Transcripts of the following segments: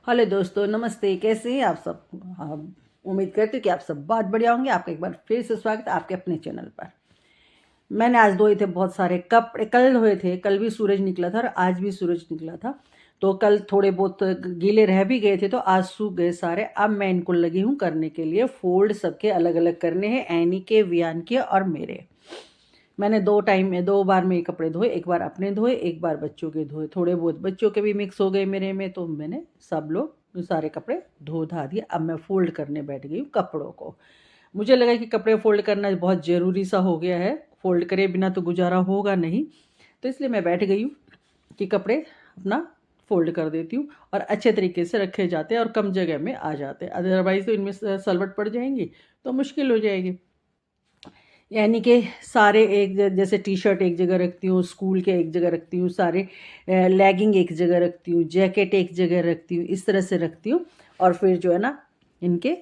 Hello दोस्तों, नमस्ते। कैसे हैं आप सब? उम्मीद करती हूँ कि आप सब बहुत बढ़िया होंगे। आपका एक बार फिर से स्वागत है आपके अपने चैनल पर। मैंने आज धोए थे बहुत सारे कपड़े। कल धोए थे, कल भी सूरज निकला था और आज भी सूरज निकला था। तो कल थोड़े बहुत गीले रह भी गए थे, तो आज सूख गए सारे। अब मैं इनको लगी हूँ करने के लिए फोल्ड। सबके अलग अलग करने हैं, एनी के, वियान के और मेरे। मैंने दो बार में ये कपड़े धोए, एक बार अपने धोए, एक बार बच्चों के धोए। थोड़े बहुत बच्चों के भी मिक्स हो गए मेरे में, तो मैंने सब लोग सारे कपड़े धो धा दिए। अब मैं फोल्ड करने बैठ गई हूँ कपड़ों को। मुझे लगा कि कपड़े फोल्ड करना बहुत ज़रूरी सा हो गया है, फोल्ड करे बिना तो गुजारा होगा नहीं। तो इसलिए मैं बैठ गई हूँ कि कपड़े अपना फोल्ड कर देती हूँ, और अच्छे तरीके से रखे जाते हैं और कम जगह में आ जाते हैं। अदरवाइज़ तो इनमें सलवट पड़ जाएंगी तो मुश्किल हो जाएगी। यानी कि सारे जैसे टी शर्ट एक जगह रखती हूँ, स्कूल के एक जगह रखती हूँ, सारे लेगिंग एक जगह रखती हूँ, जैकेट एक जगह रखती हूँ, इस तरह से रखती हूँ। और फिर जो है ना, इनके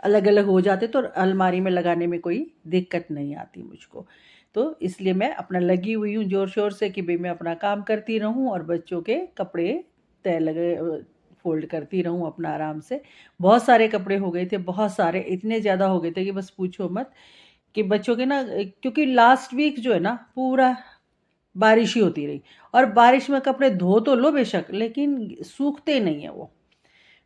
अलग अलग हो जाते तो अलमारी में लगाने में कोई दिक्कत नहीं आती मुझको। तो इसलिए मैं अपना लगी हुई हूँ ज़ोर शोर से कि भाई मैं अपना काम करती रहूँ और बच्चों के कपड़े तय लगे फोल्ड करती रहूँ अपना आराम से। बहुत सारे कपड़े हो गए थे, बहुत सारे, इतने ज़्यादा हो गए थे कि बस पूछो मत। कि बच्चों के ना, क्योंकि लास्ट वीक जो है ना पूरा बारिश ही होती रही, और बारिश में कपड़े धो तो लो बेशक, लेकिन सूखते नहीं है वो।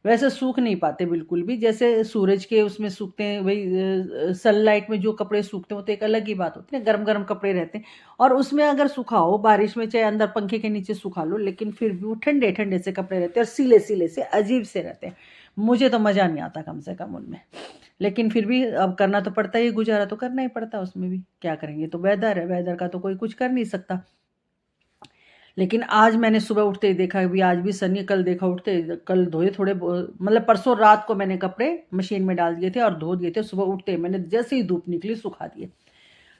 वैसे सूख नहीं पाते बिल्कुल भी, जैसे सूरज के उसमें सूखते हैं वही। सनलाइट में जो कपड़े सूखते हैं वो तो एक अलग ही बात होती है, गर्म गर्म कपड़े रहते हैं। और उसमें अगर सुखाओ बारिश में, चाहे अंदर पंखे के नीचे सुखा लो, लेकिन फिर भी वो ठंडे ठंडे से कपड़े रहते हैं और सीले सीले से अजीब से रहते हैं। मुझे तो मज़ा नहीं आता कम से कम उनमें। लेकिन फिर भी अब करना तो पड़ता ही है, गुजारा तो करना ही पड़ता है उसमें भी। क्या करेंगे, तो वेदर है, वेदर का तो कोई कुछ कर नहीं सकता। लेकिन आज मैंने सुबह उठते ही देखा भी, आज भी सनी, कल देखा उठते कल धोए थोड़े मतलब परसों रात को मैंने कपड़े मशीन में डाल दिए थे और धो दिए थे। सुबह उठते ही मैंने जैसे ही धूप निकली सुखा दिए।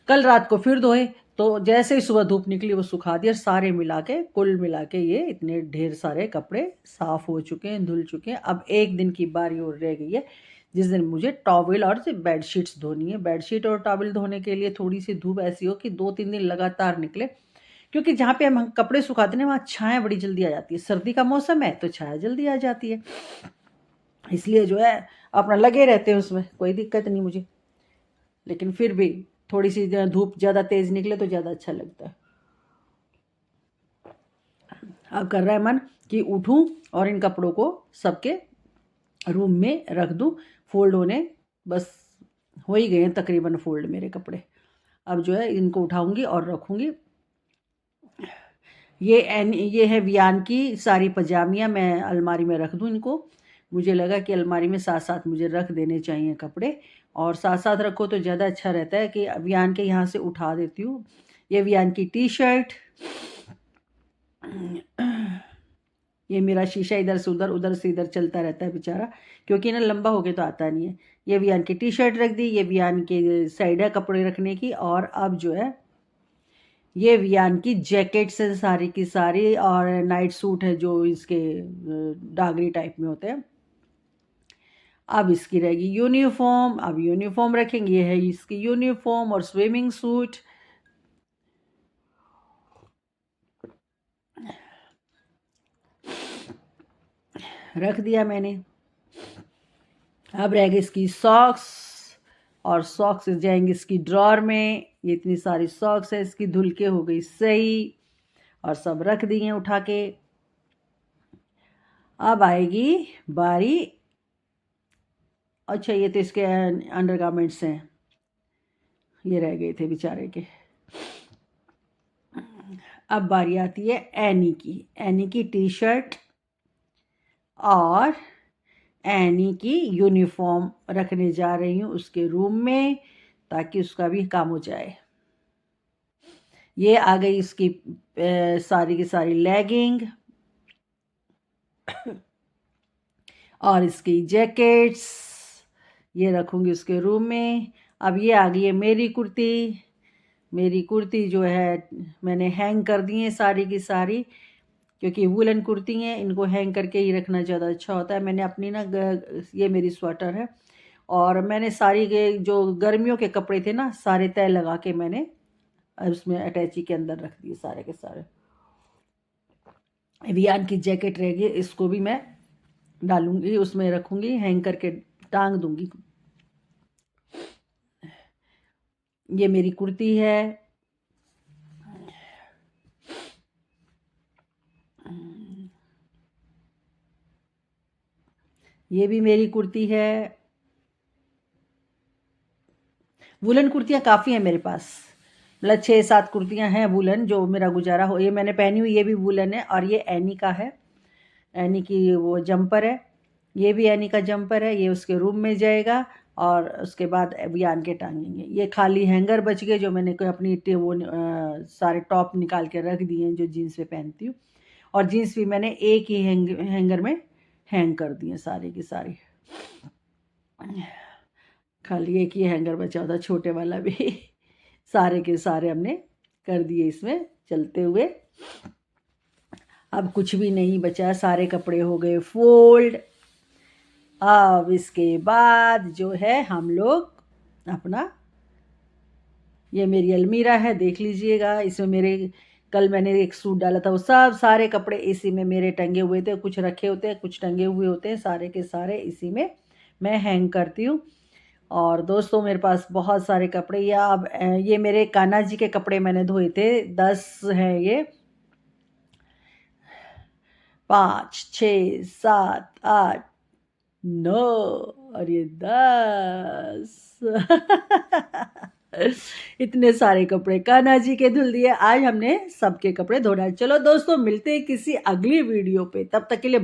कल रात को फिर धोए, तो जैसे ही सुबह धूप निकली वो सुखा दिया। सारे मिला के, कुल मिला के ये इतने ढेर सारे कपड़े साफ़ हो चुके हैं, धुल चुके हैं। अब एक दिन की बारी और रह गई है, जिस दिन मुझे टॉवल और बेडशीट्स धोनी है। बेडशीट और टॉवल धोने के लिए थोड़ी सी धूप ऐसी हो कि 2-3 दिन लगातार निकले, क्योंकि जहाँ पे हम कपड़े सुखाते हैं वहाँ छाया बड़ी जल्दी आ जाती है। सर्दी का मौसम है तो छाया जल्दी आ जाती है, इसलिए जो है अपना लगे रहते हैं उसमें, कोई दिक्कत नहीं मुझे। लेकिन फिर भी थोड़ी सी धूप ज़्यादा तेज़ निकले तो ज़्यादा अच्छा लगता है। अब कर रहा है मन कि उठूं और इन कपड़ों को सबके रूम में रख दूं। फोल्ड होने बस हो ही गए हैं तकरीबन फोल्ड मेरे कपड़े। अब जो है इनको उठाऊंगी और रखूंगी। ये है वियान की सारी पजामियाँ, मैं अलमारी में रख दूं इनको। मुझे लगा कि अलमारी में साथ साथ मुझे रख देने चाहिए कपड़े, और साथ साथ रखो तो ज़्यादा अच्छा रहता है। कि वियान के यहाँ से उठा देती हूँ। ये वियान की टी शर्ट, ये मेरा शीशा इधर से उधर, उधर से इधर चलता रहता है बेचारा, क्योंकि ना लंबा हो के तो आता नहीं है। ये वियान की टी शर्ट रख दी, ये वियान के साइड है कपड़े रखने की। और अब जो है ये वियान की जैकेट्स है सारी की सारी, और नाइट सूट है जो इसके डागरी टाइप में होते हैं। अब इसकी रहेगी यूनिफॉर्म। अब यूनिफॉर्म रखेंगे, ये है इसकी यूनिफॉर्म और स्विमिंग सूट रख दिया मैंने। अब रह गई इसकी सॉक्स, और सॉक्स जाएंगे इसकी ड्रॉर में। ये इतनी सारी सॉक्स है इसकी, धुल के हो गई सही और सब रख दी हैं उठा के। अब आएगी बारी, अच्छा ये तो इसके अंडरगारमेंट्स हैं, ये रह गए थे बेचारे के। अब बारी आती है एनी की। एनी की टी शर्ट और एनी की यूनिफॉर्म रखने जा रही हूँ उसके रूम में, ताकि उसका भी काम हो जाए। ये आ गई इसकी सारी की सारी लेगिंग और इसकी जैकेट्स, ये रखूँगी उसके रूम में। अब ये आ गई है मेरी कुर्ती। मेरी कुर्ती जो है मैंने हैंग कर दी है सारी की सारी, क्योंकि वूलन कुर्ती हैं, इनको हैंग करके ही रखना ज़्यादा अच्छा होता है। मैंने अपनी ना ये मेरी स्वेटर है, और मैंने सारी के जो गर्मियों के कपड़े थे ना सारे तय लगा के मैंने उसमें अटैची के अंदर रख दिए सारे के सारे। वियान की जैकेट रहेगी, इसको भी मैं डालूंगी, उसमें रखूंगी, हैंग करके टांग दूंगी। ये मेरी कुर्ती है। ये भी मेरी कुर्ती है। वुलन कुर्तियाँ काफ़ी हैं मेरे पास, मतलब 6-7 कुर्तियाँ हैं वुलन जो मेरा गुजारा हो। ये मैंने पहनी हुई, ये भी वुलन है, और ये एनी का है, एनी की वो जंपर है। ये भी एनी का जंपर है, ये उसके रूम में जाएगा और उसके बाद अभियान के टांगेंगे। ये खाली हैंगर बच गए जो मैंने कोई अपनी वो सारे टॉप निकाल के रख दिए हैं जो जीन्स पे पहनती हूँ, और जीन्स भी मैंने एक ही हैंगर में हैंग कर दिए सारे के सारे। खाली एक ही हैंगर बचा होता छोटे वाला भी सारे के सारे हमने कर दिए इसमें चलते हुए। अब कुछ भी नहीं बचा, सारे कपड़े हो गए फोल्ड। अब इसके बाद जो है हम लोग अपना, ये मेरी अलमीरा है, देख लीजिएगा। इसमें मेरे कल मैंने एक सूट डाला था, वो सब सारे कपड़े इसी में मेरे टंगे हुए थे, कुछ रखे होते हैं कुछ टंगे हुए होते हैं, सारे के सारे इसी में मैं हैंग करती हूँ। और दोस्तों मेरे पास बहुत सारे कपड़े, या अब ये मेरे कान्हा जी के कपड़े मैंने धोए थे, 10 हैं ये, 5 6 7 8 9 और ये 10 इतने सारे कपड़े कान्हा जी के धुल दिए। आज हमने सबके कपड़े धो डाले। चलो दोस्तों, मिलते हैं किसी अगली वीडियो पे, तब तक के लिए